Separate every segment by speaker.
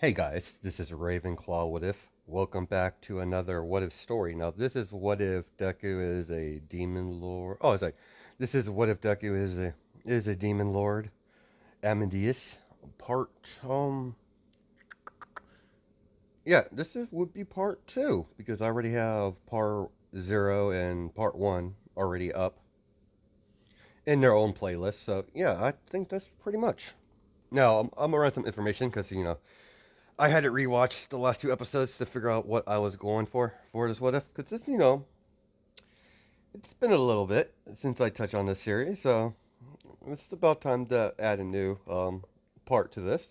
Speaker 1: Hey guys, this is Ravenclaw What If. Welcome back to another What If story. Now, this is What If Deku is a Demon Lord. Oh, it's like this is What If Deku is a Demon Lord Amadeus part. Yeah, would be part two because I already have part zero and part one already up in their own playlist. So yeah, I think that's pretty much. Now I'm gonna run some information because I had to rewatch the last two episodes to figure out what I was going for this what if, because it's been a little bit since I touched on this series, so it's about time to add a new part to this.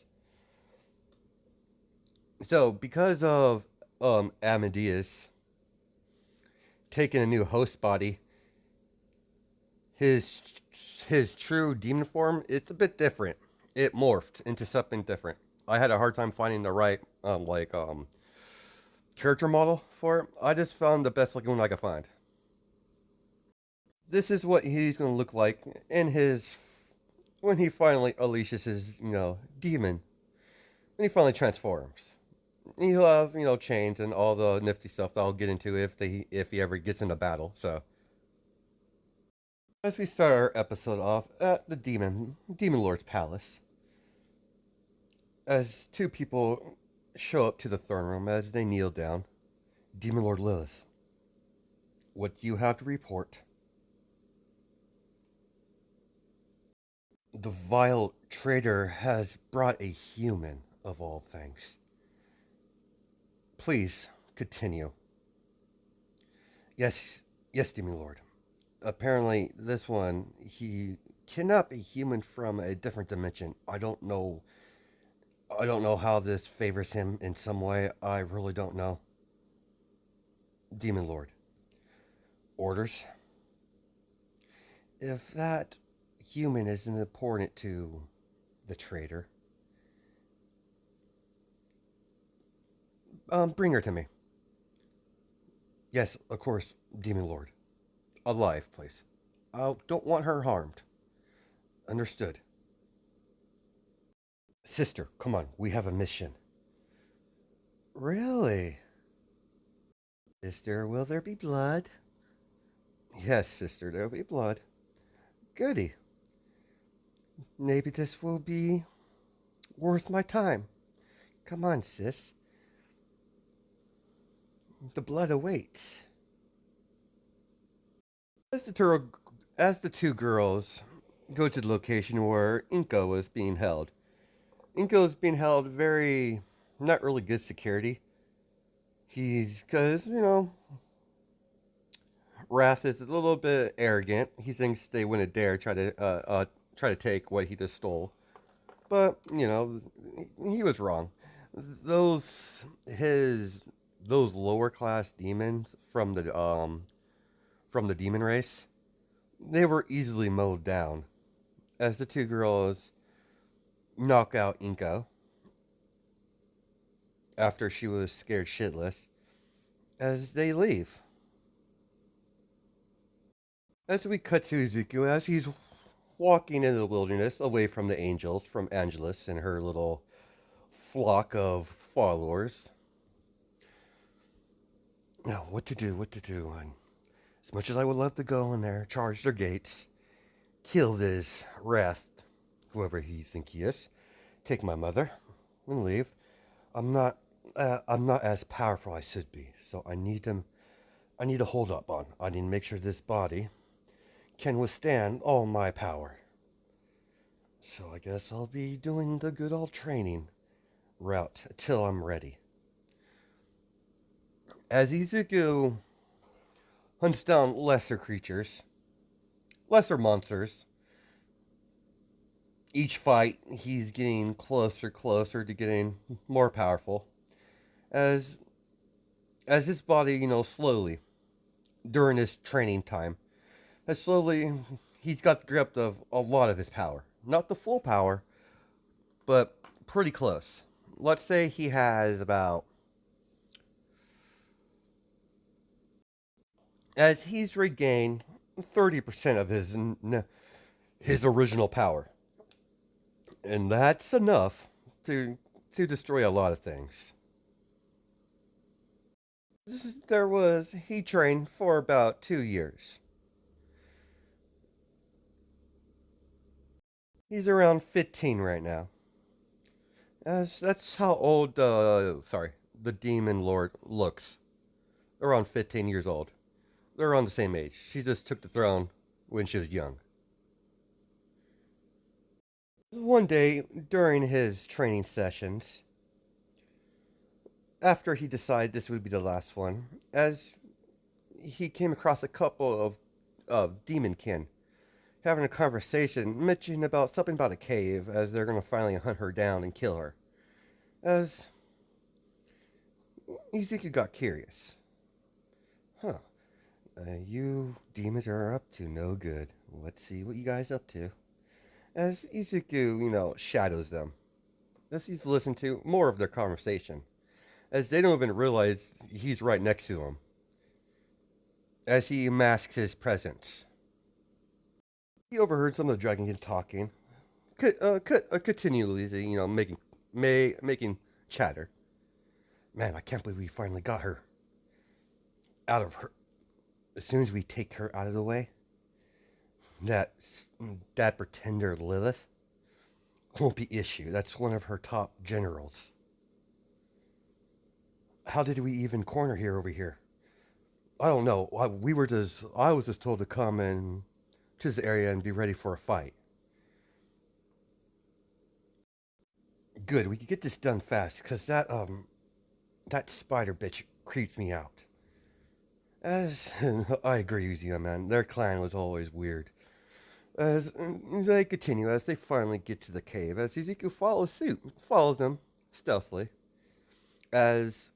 Speaker 1: So because of Amadeus taking a new host body, his his true demon form it's a bit different. It morphed into something different. I had a hard time finding the right character model for it. I just found the best looking one I could find. This is what he's going to look like in his when he finally unleashes his demon. When he finally transforms, he'll have chains and all the nifty stuff that I'll get into if he ever gets into battle. So as we start our episode off at the demon lord's palace, as two people show up to the throne room as they kneel down, Demon Lord Lilith, what do you have to report? The vile traitor has brought a human, of all things. Please, continue. Yes, yes, Demon Lord. Apparently, this one, he cannot be human from a different dimension. I don't know. I don't know how this favors him in some way. I really don't know. Demon Lord. Orders? If that human isn't important to the traitor, bring her to me. Yes, of course, Demon Lord. Alive, please. I don't want her harmed. Understood. Sister, come on, we have a mission. Really? Sister, will there be blood? Yes, sister, there'll be blood. Goody. Maybe this will be worth my time. Come on, sis. The blood awaits. As as the two girls go to the location where Inko was being held, Inko is being held very not really good security. He's because Wrath is a little bit arrogant. He thinks they wouldn't dare try to take what he just stole. But he was wrong. Those lower class demons from the demon race, they were easily mowed down as the two girls knock out Inko after she was scared shitless as they leave. As we cut to Ezekiel as he's walking in the wilderness away from the angels, from Angelus and her little flock of followers. Now, what to do, what to do. And as much as I would love to go in there, charge their gates, kill this Wrath, whoever he think he is, take my mother, and leave. I'm not as powerful as I should be, so I need to hold up on. I need to make sure this body can withstand all my power. So I guess I'll be doing the good old training route till I'm ready. As Ezekiel hunts down lesser creatures, lesser monsters, each fight he's getting closer to getting more powerful. As his body, slowly during his training time, as slowly he's got the grip of a lot of his power. Not the full power, but pretty close. Let's say he has about as he's regained 30% of his original power. And that's enough to to destroy a lot of things. He trained for about 2 years. He's around 15 right now. As that's how old, the Demon Lord looks. Around 15 years old. They're around the same age. She just took the throne when she was young. One day, during his training sessions, after he decided this would be the last one, as he came across a couple of demonkin having a conversation, mentioning about something about a cave, as they're going to finally hunt her down and kill her. As Ezekiel got curious. Huh. You demons are up to no good. Let's see what you guys up to. As Ezekiel, shadows them. As he's listened to more of their conversation. As they don't even realize he's right next to them. As he masks his presence. He overheard some of the dragon talking. Continually, making chatter. Man, I can't believe we finally got her out of her. As soon as we take her out of the way, that pretender Lilith won't be issue. That's one of her top generals. How did we even corner here over here? I don't know. I was just told to come in to this area and be ready for a fight. Good, we could get this done fast, cause that spider bitch creeps me out. As I agree with you, man. Their clan was always weird. As they continue, as they finally get to the cave, as Ezekiel follows them stealthily. As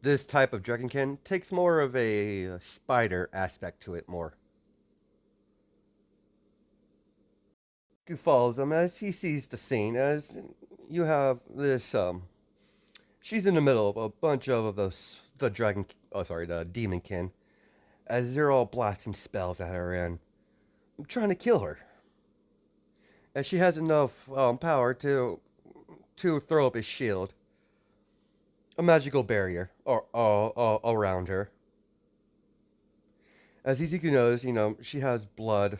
Speaker 1: this type of dragonkin takes more of a spider aspect to it more. Ezekiel follows them as he sees the scene, as you have this, she's in the middle of a bunch of the demonkin, as they're all blasting spells at her and trying to kill her. As she has enough power to throw up his shield, a magical barrier around her. As Ezekiel knows, she has blood.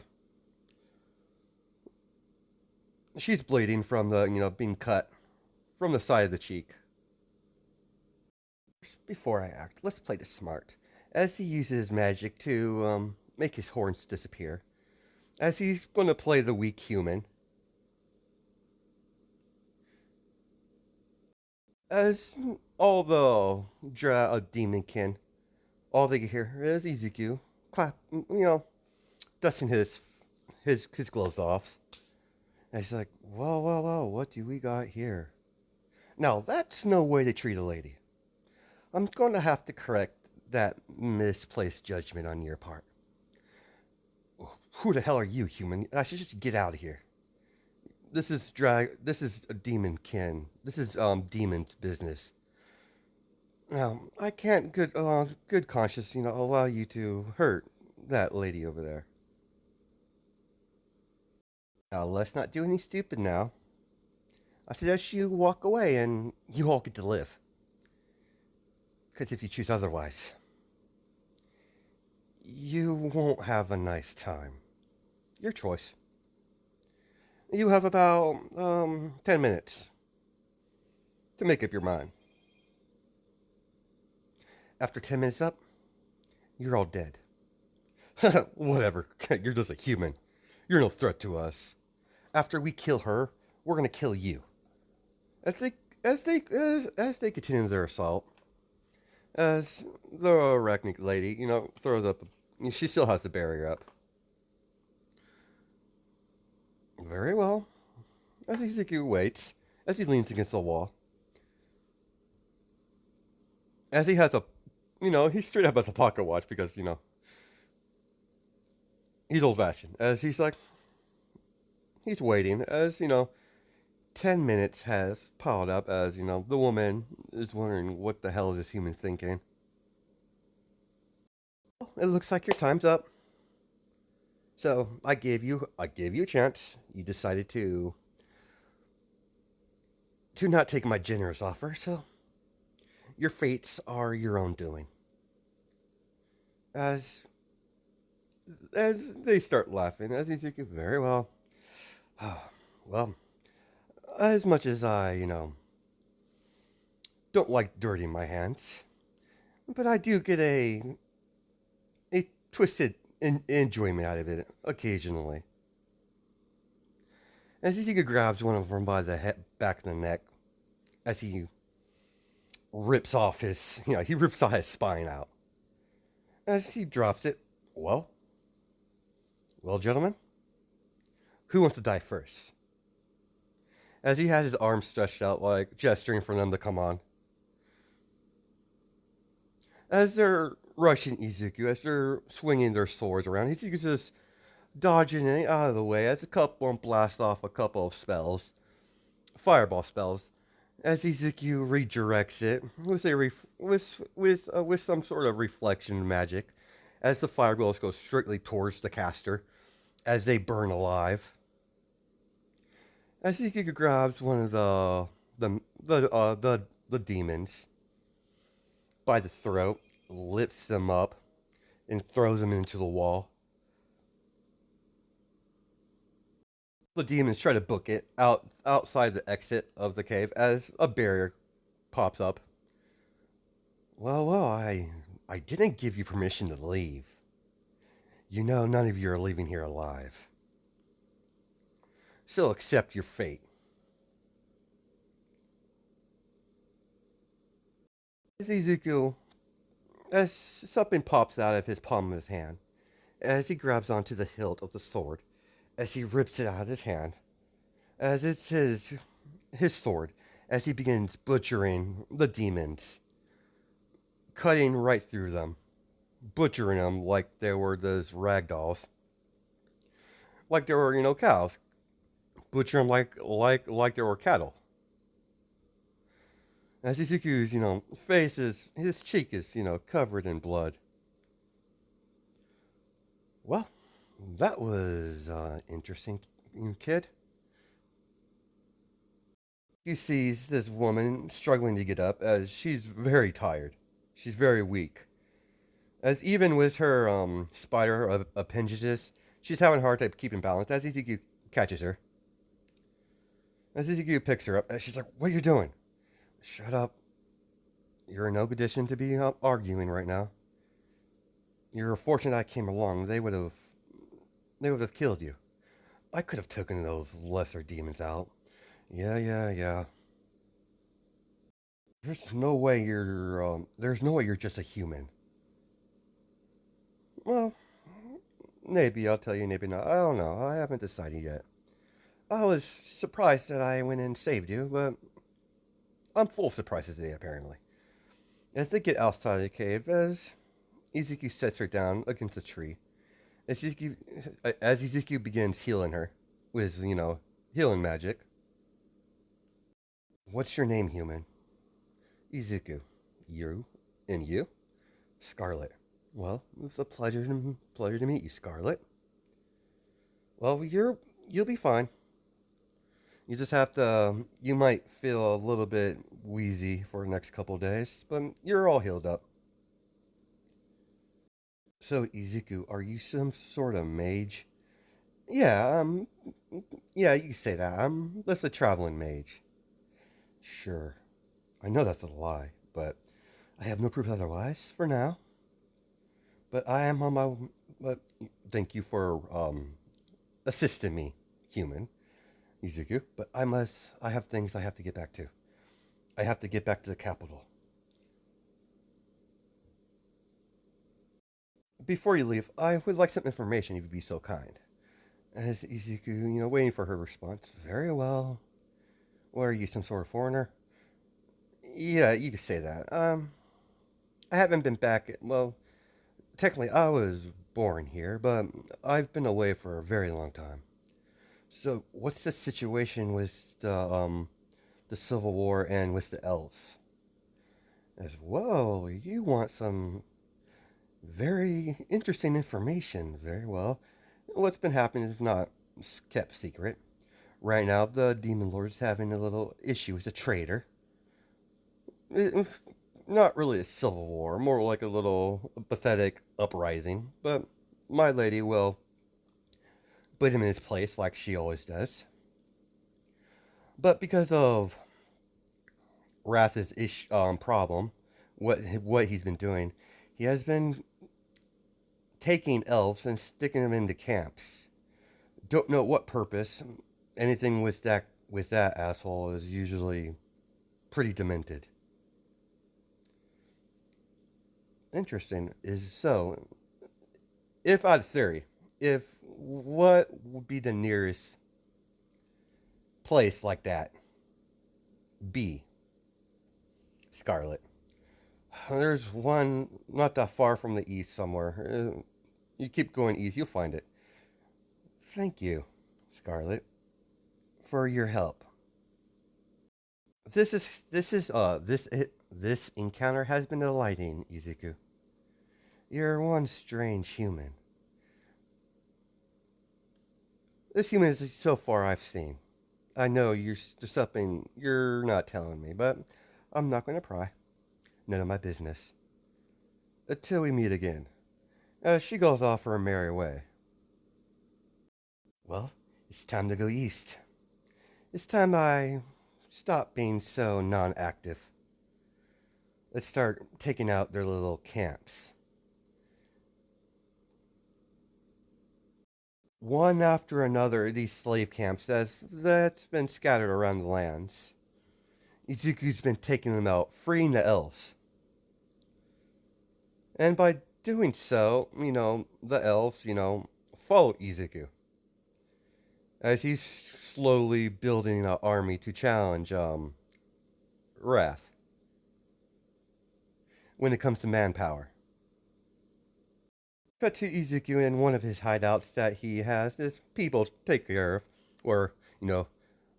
Speaker 1: She's bleeding from the being cut from the side of the cheek. Before I act, let's play this smart. As he uses magic to make his horns disappear. As he's going to play the weak human. As all the demonkin, all they can hear is Ezekiel clap, dusting his gloves off. And he's like, whoa, what do we got here? Now, that's no way to treat a lady. I'm going to have to correct that misplaced judgment on your part. Who the hell are you, human? I should just get out of here. This is a demonkin. This is demon's business. Now, I can't good conscience, allow you to hurt that lady over there. Now, let's not do anything stupid now. I suggest you walk away and you all get to live. Because if you choose otherwise, you won't have a nice time. Your choice. You have about 10 minutes to make up your mind. After 10 minutes up, you're all dead. Whatever, you're just a human. You're no threat to us. After we kill her, we're gonna kill you. As they continue their assault, as the arachnid lady, throws up, she still has the barrier up. Very well. As Ezekiel waits, as he leans against the wall, as he has he straight up has a pocket watch because he's old fashioned. As he's waiting, as 10 minutes has piled up, as the woman is wondering what the hell is this human thinking. Well, it looks like your time's up. So I gave you a chance. You decided to to not take my generous offer, so your fates are your own doing. As they start laughing, as he's thinking, very well. Well, as much as I, don't like dirtying my hands, but I do get a twisted enjoyment out of it occasionally. As Ezekiel grabs one of them by the back of the neck, as he rips off he rips off his spine out. As he drops it, well, gentlemen, who wants to die first? As he has his arms stretched out, like gesturing for them to come on. As they're rushing Ezekiel, as they're swinging their swords around, Ezekiel's just dodging it out of the way as a couple of them blast off a couple of spells, fireball spells. As Ezekiel redirects it with some sort of reflection magic, as the fireballs go strictly towards the caster, as they burn alive. As Ezekiel grabs one of the demons by the throat, lifts them up, and throws them into the wall. The demons try to book it outside the exit of the cave as a barrier pops up. Well, I didn't give you permission to leave. You know none of you are leaving here alive. So accept your fate. As something pops out of his palm of his hand, as he grabs onto the hilt of the sword, as he rips it out of his hand, as it's his sword, as he begins butchering the demons, cutting right through them, butchering them like they were those rag dolls, like they were cows, butchering them like they were cattle. As Izuku's face his cheek is covered in blood. Well, that was interesting, kid. He sees this woman struggling to get up as she's very tired. She's very weak. As even with her spider appendages, she's having a hard time keeping balance as Ezekiel catches her. As Ezekiel picks her up, as she's like, "What are you doing?" "Shut up. You're in no condition to be arguing right now. You're fortunate I came along. They would have killed you. I could have taken those lesser demons out. Yeah. There's no way you're just a human." "Well, maybe I'll tell you, maybe not. I don't know. I haven't decided yet. I was surprised that I went and saved you, but I'm full of surprises today, apparently." As they get outside of the cave, as Ezekiel sets her down against a tree, as Ezekiel begins healing her with, healing magic. "What's your name, human?" "Ezekiel." "You? And you?" "Scarlet." "Well, it's a pleasure to meet you, Scarlet." "Well, you'll be fine. You just have to. You might feel a little bit wheezy for the next couple of days, but you're all healed up." "So, Izuku, are you some sort of mage?" "Yeah, yeah, you can say that. I'm just a traveling mage." "Sure. I know that's a lie, but I have no proof otherwise for now. But I am on my. But thank you for assisting me, human, Izuku. But I have things I have to get back to. I have to get back to the capital. Before you leave, I would like some information if you'd be so kind." As Izuku, waiting for her response. "Very well. What are you, some sort of foreigner?" "Yeah, you could say that. I haven't been back. Well, technically, I was born here, but I've been away for a very long time. So, what's the situation with the Civil War and with the elves?" As well, you want some very interesting information. Very well. What's been happening is not kept secret. Right now, the Demon Lord is having a little issue with a traitor. Not really a civil war, more like a little pathetic uprising, but my lady will put him in his place like she always does. But because of Wrath's problem, what he's been doing, he has been taking elves and sticking them into camps. Don't know what purpose. Anything with that asshole is usually pretty demented. Interesting is so. If I had a theory, if what would be the nearest place like that? B. Scarlet. There's one not that far from the east somewhere. You keep going east, you'll find it. Thank you, Scarlet, for your help. This encounter has been delighting, Izuku. You're one strange human. This human is so far I've seen. I know there's something you're not telling me, but I'm not going to pry. None of my business. Until we meet again. She goes off her merry way. Well, it's time to go east. It's time I stop being so non-active. Let's start taking out their little camps. One after another, these slave camps that's been scattered around the lands. Izuku's been taking them out, freeing the elves. And by doing so, the elves, follow Izuku. As he's slowly building an army to challenge Wrath when it comes to manpower. Cut to Ezekiel in one of his hideouts that he has his people take care of, or,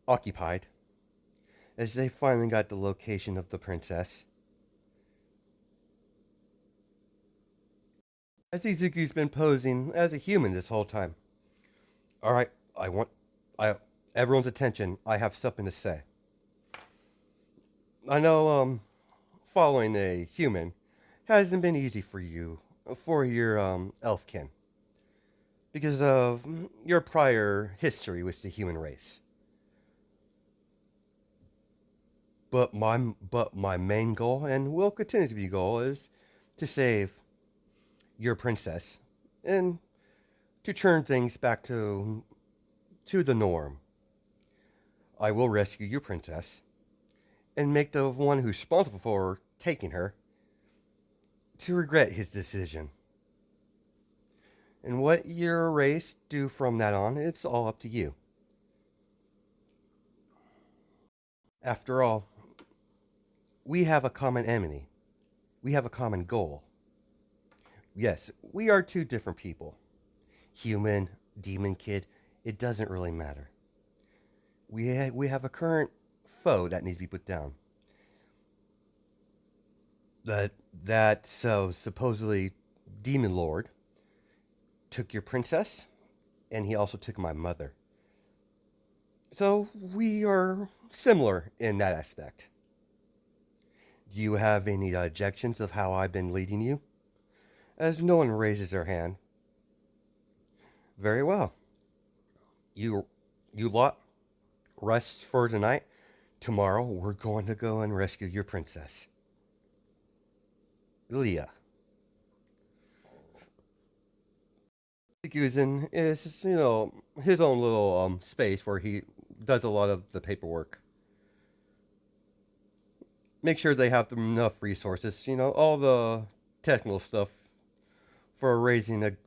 Speaker 1: occupied, as they finally got the location of the princess. As Ezekiel's been posing as a human this whole time. Alright, I everyone's attention. I have something to say. I know, following a human hasn't been easy for you, for your, elfkin. Because of your prior history with the human race. But my main goal, and will continue to be goal, is to save your princess and to turn things back to the norm. I will rescue your princess and make the one who's responsible for taking her to regret his decision. And what your race do from that on, it's all up to you. After all, we have a common enemy. We have a common goal. Yes, we are two different people. Human, demon kid, it doesn't really matter. We have a current foe that needs to be put down. So supposedly Demon Lord took your princess, and he also took my mother. So we are similar in that aspect. Do you have any objections of how I've been leading you? As no one raises their hand. Very well. You lot rest for tonight. Tomorrow we're going to go and rescue your princess. Leah. Using is his own little space where he does a lot of the paperwork. Make sure they have enough resources, all the technical stuff for raising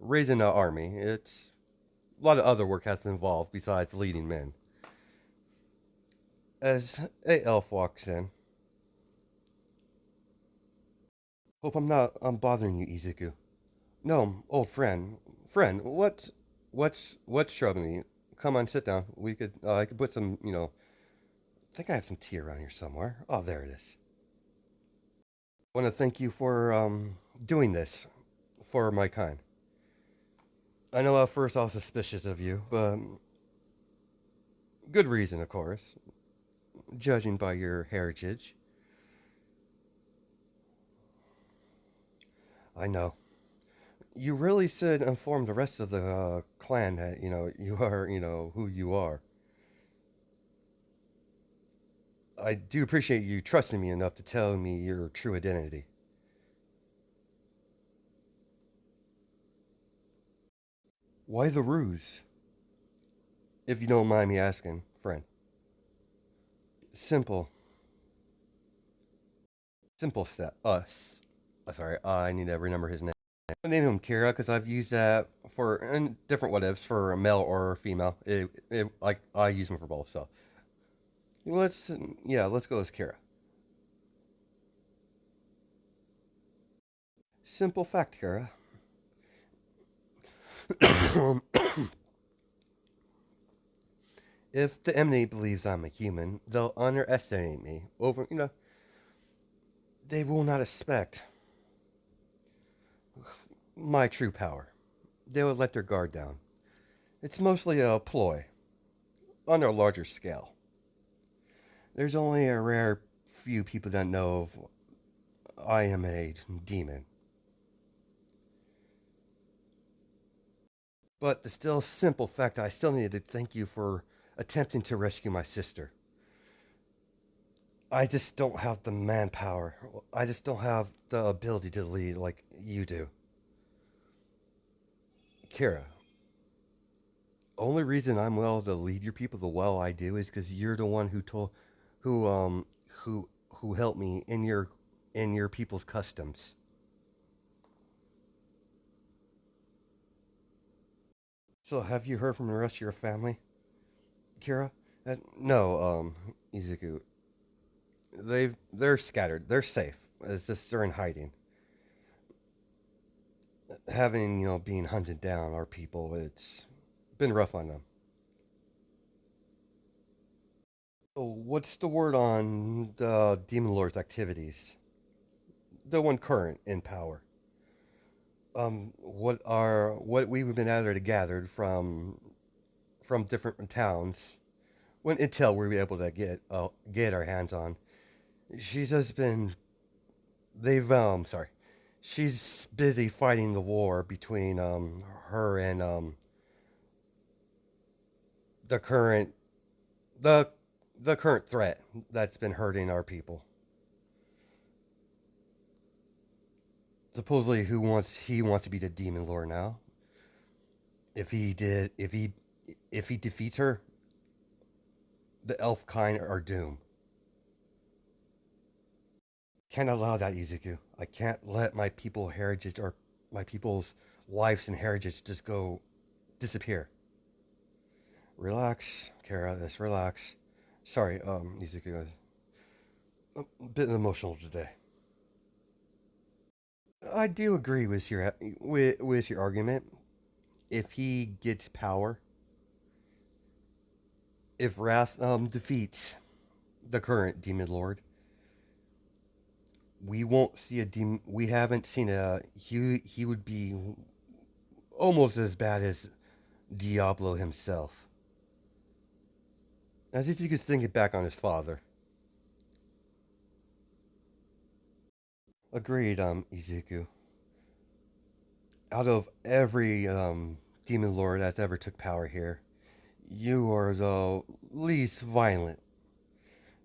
Speaker 1: raising an army. It's a lot of other work has involved besides leading men. As a elf walks in. Hope I'm bothering you, Izuku. No, old friend. Friend, what's troubling you? Come on, sit down. I could put some, I think I have some tea around here somewhere. Oh, there it is. I want to thank you for doing this for my kind. I know at first I was suspicious of you, but Good reason, of course, judging by your heritage. I know. You really should inform the rest of the clan that, you are, who you are. I do appreciate you trusting me enough to tell me your true identity. Why the ruse? If you don't mind me asking, friend. Simple. Simple step. Sorry, I need to remember his name. I name him Kira because I've used that for in different what ifs for a male or female. I use them for both. So let's go with Kira. Simple fact, Kira. If the enemy believes I'm a human, they'll underestimate me. They will not expect my true power. They will let their guard down. It's mostly a ploy on a larger scale. There's only a rare few people that know I am a demon. But the still simple fact I still need to thank you for attempting to rescue my sister. I just don't have the manpower. I just don't have the ability to lead like you do. Kira, only reason I'm well to lead your people the well I do is because you're the one who um, who helped me in your people's customs. So have you heard from the rest of your family, Kira? No, Izuku. They're scattered. They're safe. It's just they're in hiding. Having being hunted down our people, it's been rough on them. Oh, what's the word on the Demon Lord's activities? The one current in power. What we've been able to gather from different towns, when intel we were able to get our hands on. She's just been they've sorry, she's busy fighting the war between her and the current the the current threat that's been hurting our people. Supposedly, he wants to be the demon lord now. If he did, if he defeats her, the elf kind are doomed. Can't allow that, Izuku. I can't let my people heritage or my people's lives and heritage just go disappear. Relax, Kara. Just relax. Sorry, Izuku. A bit emotional today. I do agree with your argument. If he gets power, if Wrath defeats the current demon lord, we won't see a demon. We haven't seen a he would be almost as bad as Diablo himself. As if you could think it back on his father. Agreed, Izuku. Out of every demon lord that's ever took power here, you are the least violent.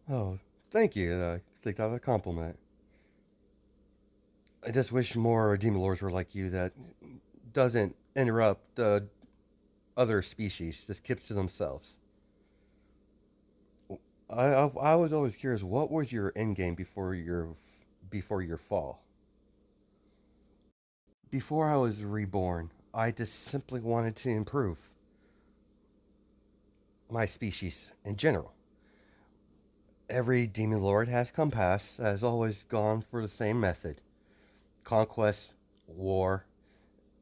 Speaker 1: Oh, thank you. I think that's a compliment. I just wish more demon lords were like you that doesn't interrupt other species, just keeps to themselves. I was always curious, what was your end game before your fall? Before I was reborn, I just simply wanted to improve my species in general. Every demon lord has come past has always gone for the same method: conquest, war.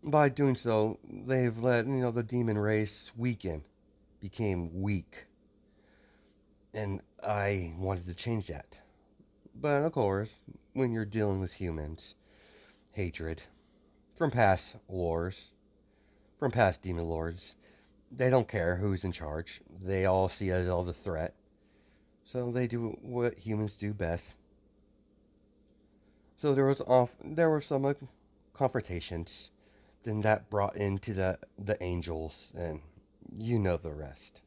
Speaker 1: By doing so, they've let the demon race weaken, became weak, and I wanted to change that. But of course, when you're dealing with humans, hatred from past wars, from past demon lords, They don't care who's in charge. They all see us as the threat. So they do what humans do best. So there were some confrontations. Then that brought into the angels, and you know the rest.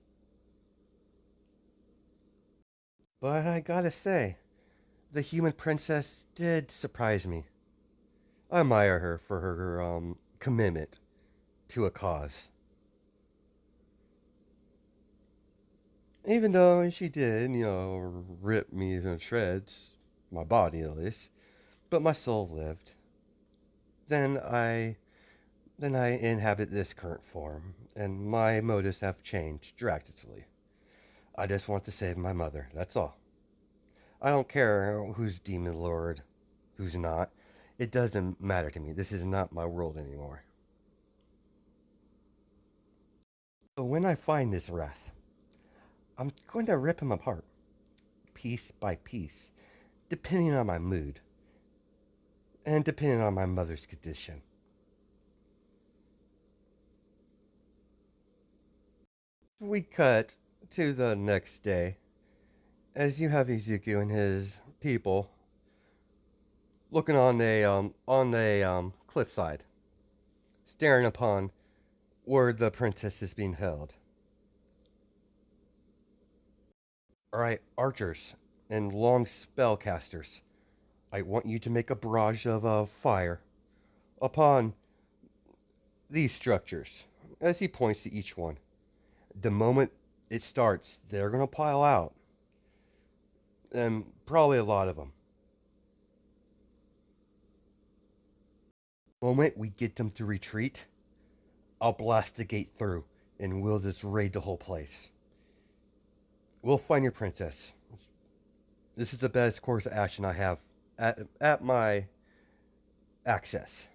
Speaker 1: But I gotta say, the human princess did surprise me. I admire her for her commitment to a cause. Even though she did, rip me to shreds, my body at least, but my soul lived. Then I then I inhabit this current form, and my motives have changed drastically. I just want to save my mother, that's all. I don't care who's Demon Lord, who's not. It doesn't matter to me. This is not my world anymore. But when I find this wrath, I'm going to rip him apart, piece by piece, depending on my mood, and depending on my mother's condition. We cut to the next day, as you have Ezekiel and his people looking on a cliffside, staring upon where the princess is being held. All right, archers and long spellcasters, I want you to make a barrage of fire upon these structures, as he points to each one. The moment it starts, they're gonna pile out, and probably a lot of them. The moment we get them to retreat, I'll blast the gate through, and we'll just raid the whole place. We'll find your princess. This is the best course of action I have at my access.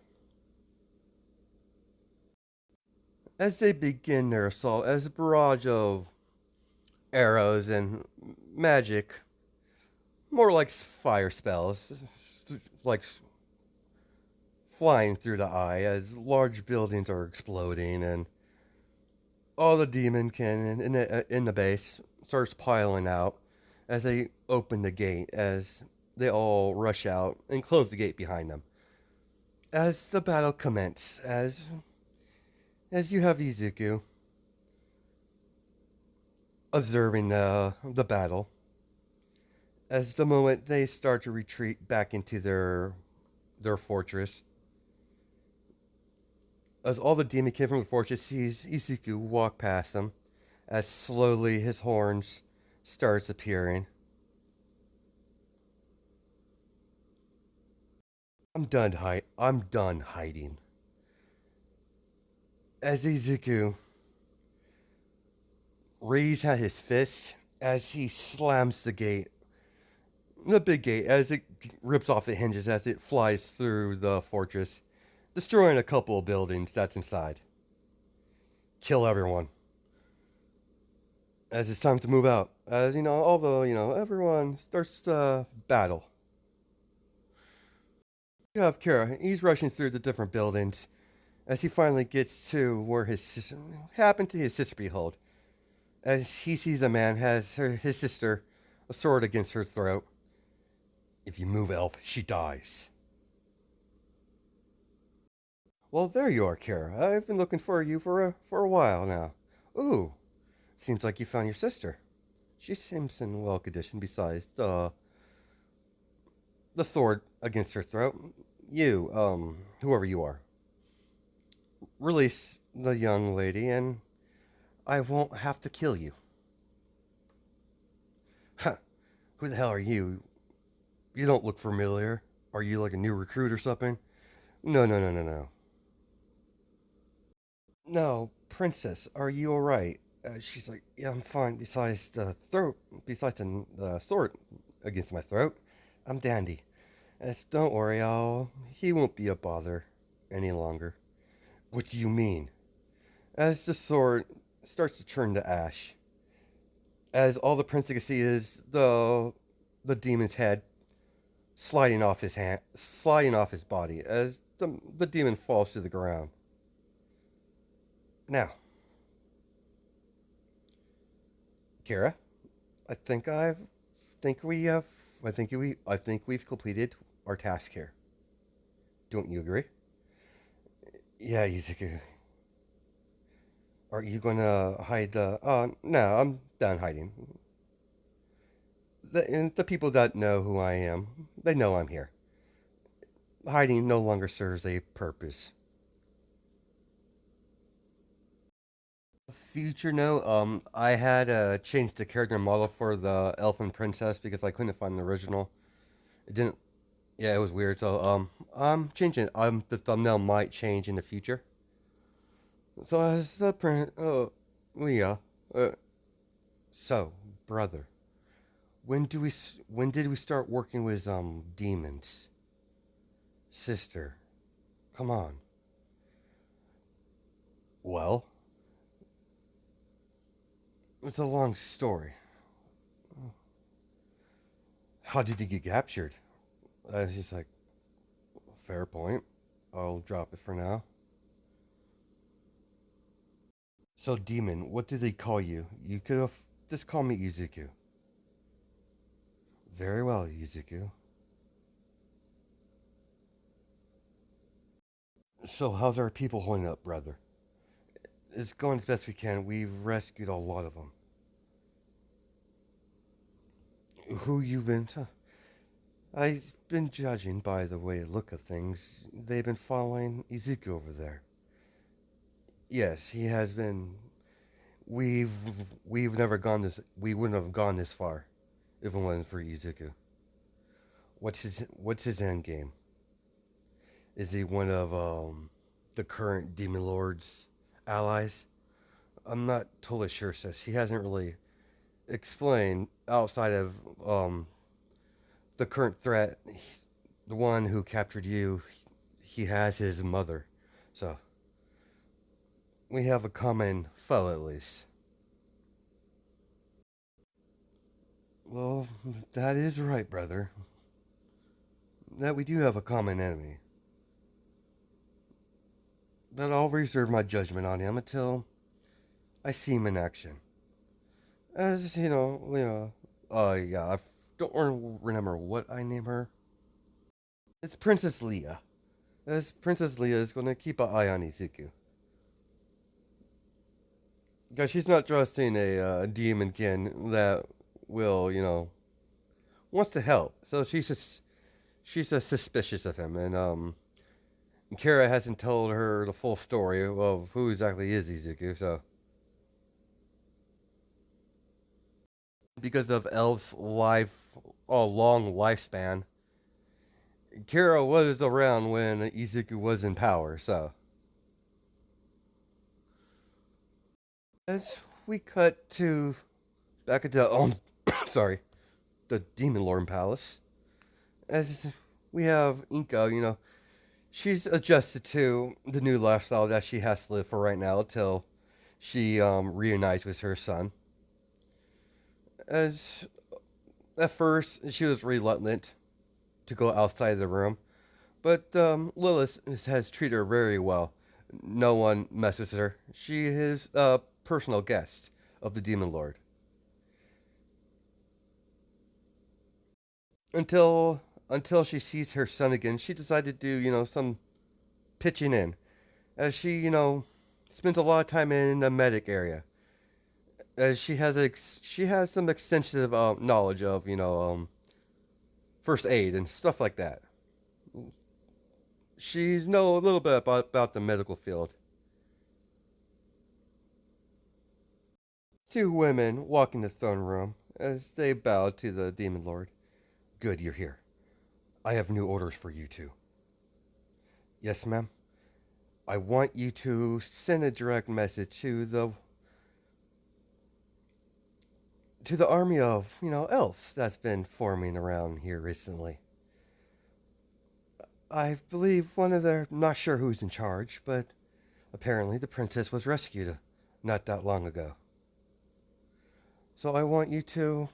Speaker 1: As they begin their assault, as a barrage of arrows and magic, more like fire spells, like flying through the eye as large buildings are exploding and all the demon cannon in the base starts piling out as they open the gate, as they all rush out and close the gate behind them. As the battle commences, as you have Izuku observing the battle, as the moment they start to retreat back into their fortress, as all the demon kid from the fortress sees Izuku walk past them, as slowly his horns starts appearing. I'm done hiding. As Izuku raises his fist as he slams the big gate, as it rips off the hinges as it flies through the fortress, destroying a couple of buildings that's inside. Kill everyone. As it's time to move out. As although everyone starts to battle. You have Kira. He's rushing through the different buildings as he finally gets to where his sister happened to his sister behold. As he sees a man has his sister a sword against her throat. If you move, elf, she dies. Well, there you are, Kara. I've been looking for you for a while now. Ooh, seems like you found your sister. She seems in well condition besides the sword against her throat. You, whoever you are, release the young lady and I won't have to kill you. Huh, who the hell are you? You don't look familiar. Are you like a new recruit or something? No, no, no, no, no. No, princess, are you alright? She's like, yeah, I'm fine. Besides the sword against my throat, I'm dandy. Don't worry, he won't be a bother any longer. What do you mean? As the sword starts to turn to ash, as all the princess can see is the demon's head sliding off his body, as the demon falls to the ground. Now, Kara, I think I've think we have I think we've completed our task here. Don't you agree? Yeah, Yuzuki. Are you gonna hide the no, I'm done hiding. The people that know who I am, they know I'm here. Hiding no longer serves a purpose. Future note, I had changed the character model for the elfin princess because I couldn't find the original. It didn't. Yeah, it was weird. So I'm changing. The thumbnail might change in the future. So as the Leah, uh, so brother, when did we start working with demons? Sister, come on. Well, it's a long story. How did you get captured? I was just like, fair point. I'll drop it for now. So, demon, what did they call you? You could have just called me Ezekiel. Very well, Ezekiel. So, how's our people holding up, brother? It's going as best we can. We've rescued a lot of them. Who you been to? I've been judging by the way they look at things. They've been following Ezekiel over there. Yes, he has been. We've we've never gone this. We wouldn't have gone this far if it wasn't for Ezekiel. What's his end game? Is he one of the current Demon Lord's allies? I'm not totally sure, sis. He hasn't really explained outside of the current threat. The one who captured you, he has his mother. So we have a common foe at least. Well, that is right, brother. That we do have a common enemy. But I'll reserve my judgment on him until I see him in action. As yeah, I don't remember what I name her. It's Princess Leah. As Princess Leah is going to keep an eye on Ezekiel. Because she's not trusting a demon kin that will, wants to help. So she's just suspicious of him. And Kara hasn't told her the full story of who exactly is Ezekiel. So because of Elf's long lifespan, Kara was around when Ezekiel was in power. So as we cut to back at the sorry, the Demon Lord Palace, as we have Inko, she's adjusted to the new lifestyle that she has to live for right now until she reunites with her son. As at first she was reluctant to go outside the room, but Lilith has treated her very well. No one messes with her. She is a personal guest of the Demon Lord. Until she sees her son again, she decided to do, some pitching in. As she, spends a lot of time in the medic area. As she has some extensive knowledge of, first aid and stuff like that. She's know a little bit about the medical field. Two women walk in the throne room as they bow to the Demon Lord. Good, you're here. I have new orders for you two. Yes, ma'am. I want you to send a direct message to the army of, elves that's been forming around here recently. I believe one of their, not sure who's in charge, but apparently the princess was rescued not that long ago. So I want you to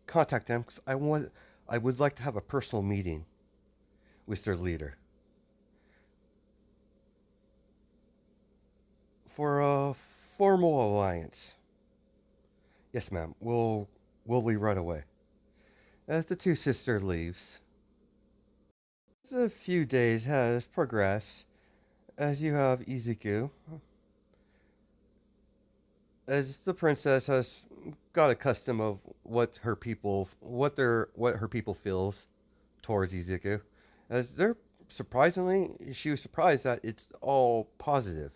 Speaker 1: contact them because I would like to have a personal meeting with their leader for a formal alliance. Yes, ma'am. We'll leave right away. As the two sisters leaves, a few days has progressed as you have Ezekiel, as the princess has got accustomed of what her people feels towards Ezekiel, as they're surprisingly she was surprised that it's all positive,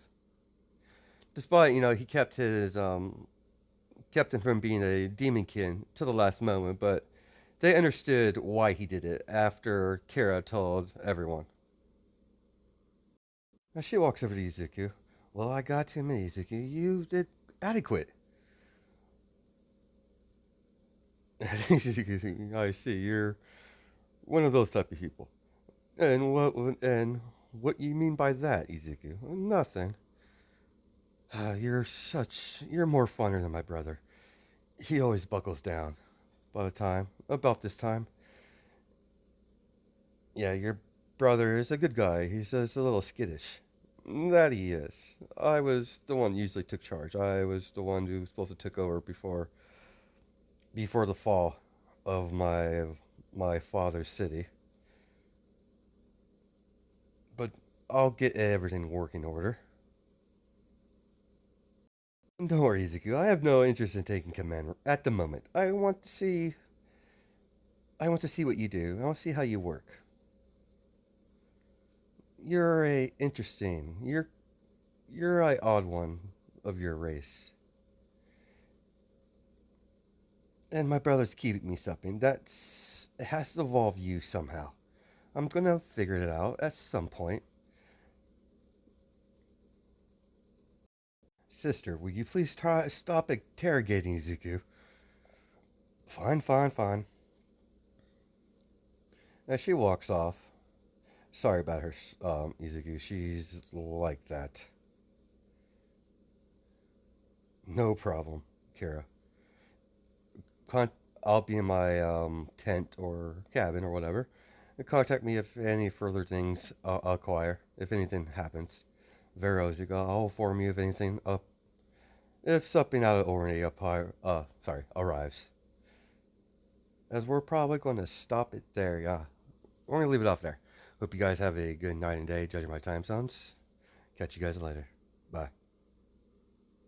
Speaker 1: despite he kept him from being a demon kin to the last moment, but they understood why he did it after Kara told everyone. Now she walks over to Ezekiel. Well, I got to admit, Ezekiel, you did adequate. I see. You're one of those type of people. And what you mean by that, Ezekiel? Nothing. You're more funner than my brother. He always buckles down by the time about this time. Yeah, your brother is a good guy. He's just a little skittish. That he is. I was the one who usually took charge. I was the one who was supposed to took over before the fall of my father's city. But I'll get everything working order. Don't worry, Ezekiel. I have no interest in taking command at the moment. I want to see what you do. I want to see how you work. You're a interesting. You're a odd one of your race. And my brother's keeping me something. It has to involve you somehow. I'm gonna figure it out at some point. Sister, will you please try stop interrogating Zuku? Fine, fine, fine. As she walks off. Sorry about her, Izuku. She's like that. No problem, Kara. Con- I'll be in my tent or cabin or whatever. Contact me if any further things acquire. If anything happens. Vero, I'll inform you if anything if something out of ordinary arrives. As we're probably going to stop it there, yeah. We're going to leave it off there. Hope you guys have a good night and day, judging my time zones. Catch you guys later. Bye.